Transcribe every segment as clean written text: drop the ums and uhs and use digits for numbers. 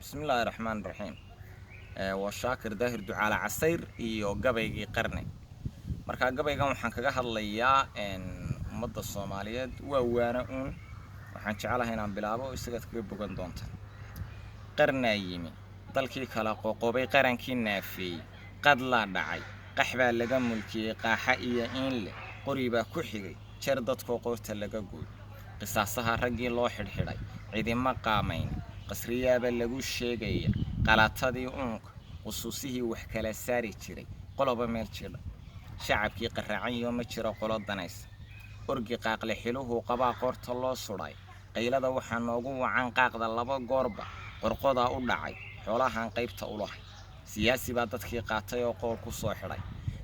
بسم الله الرحمن الرحيم. وشاكر داهر دعاء عسير iyo gabaygii qarni marka gabaygan waxaan kaga hadlayaa ummadda Soomaaliyeed waa waana waxaan jecelahay inaan bilaabo isaga kaga bogan doonta qarnaa yimi dalkii kala qoqobay qarankii naafay qad la dhacay qaxbaa laga mulkiyay qaaxa iyo in le qoriba ku xigay jeer dadkoo qoorta laga gooy qisaasaha raggii loo xidhxidhay cidima qaamayn qasriyaaba lagu sheegay qalatadii qusuusihii wax kala saari jiray qoloba meel jira shacabkii qaraacan iyo ma jiro qolo danaysa orgi qaaqle xiluhu qabaa qorta loo suray qaylada waxa noogu wacan qaaqda laba goorba qorqoda u dhacay xoolahan qaybta u lahay siyaasi baa dadkii qaatay oo qool ku soo xidhay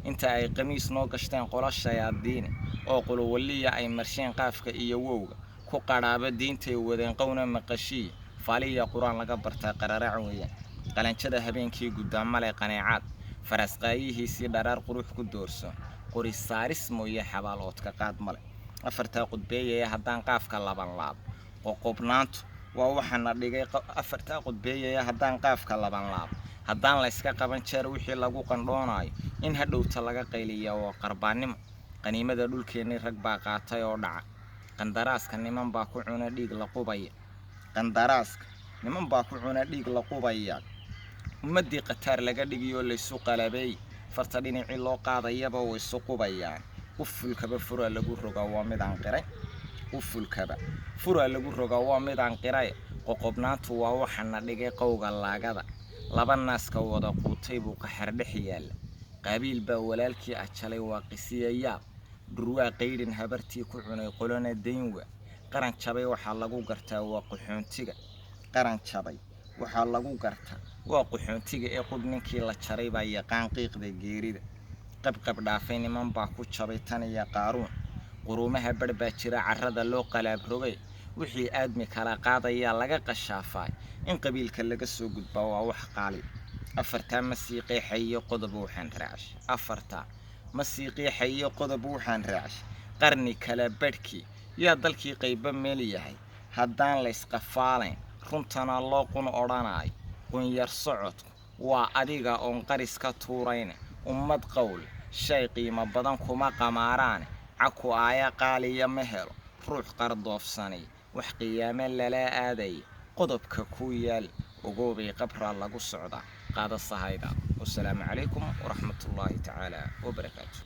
inta ay qamiis noo gashteen qolashayaadiin oo qulwaliya ay marsheen qaafka iyo wowga ku qaraaba diintay wadeen qowna maqashii faaliya quraan laga bartaa qararac weeyaan qalanjada habeenkii gudaamale qaneecad farasqaayihiisii dharaar qurux ku doorso qori saaris mooye xabaaloodka qaad male afarta qudbeeyay haddaan qaafka laban laab qoqobnaantu waa waxana dhigay afarta qudbeeyay haddaan qaafka laban laab haddaan la iska qaban jeer wixii lagu qandhoonayo in hadhowta laga qayliyo oo qarbaanimo qaniimada dhulkeenii rag baa qaatay oo dhaca qandaraaska niman baa ku cuna dhiig la qubaya qandaraaska niman baa ku cuna dhiig la qubaya ummadii qataar laga dhigiyo la isu qalabay farta dhinacii loo qaadayaba way isu qubayaan ufulkaba fura lagu rogaa waa mid aan qiray ufulkaba fura lagu rogaa waa mid aan qiray qoqobnaantu waa waxana dhigay qowga laagada laba naaska wada quutay buu qaxar dhex yaala qaabiil baa walaalkii ajalay waa qisiyaya durwaa qaydin habartii ku cunay qolona deynwa qaran jabay waxa lagu gartaa waa qaxoontiga qaran jabay waxa lagu gartaa waa qaxoontiga ee qudninkii la jaray baa yaqaan qiiqda geerida qabqab dhaafay niman baa ku jabay tan iyo qaaruun quruumaha barbaa jira carrada loo qalaab rogay wixii aadmi kala qaadaya laga qashaafay in qabiilka laga soo gudbaa waa wax qaali afarta masiiqay xayo qodob waxaan raash afarta masiiqay xayo qodob waxaan raash qarni kala badhkii yaa dalkii qayba meel yahay haddaan la isqafaalayn runtana loo qun odhanay qun yar socodku waa adiga oon qaris ka tuurayn ummad qowl shay qiimo badan kuma qamaaraan caku aaya qaaliya ma helo ruux qardoofsanay wax qiyaame lala aaday qodobka ku yaal ogoobay qabra lagu socda qaada sahayda wassalaamu calaykum waraxmatullaahi tacaala wabarakaatuh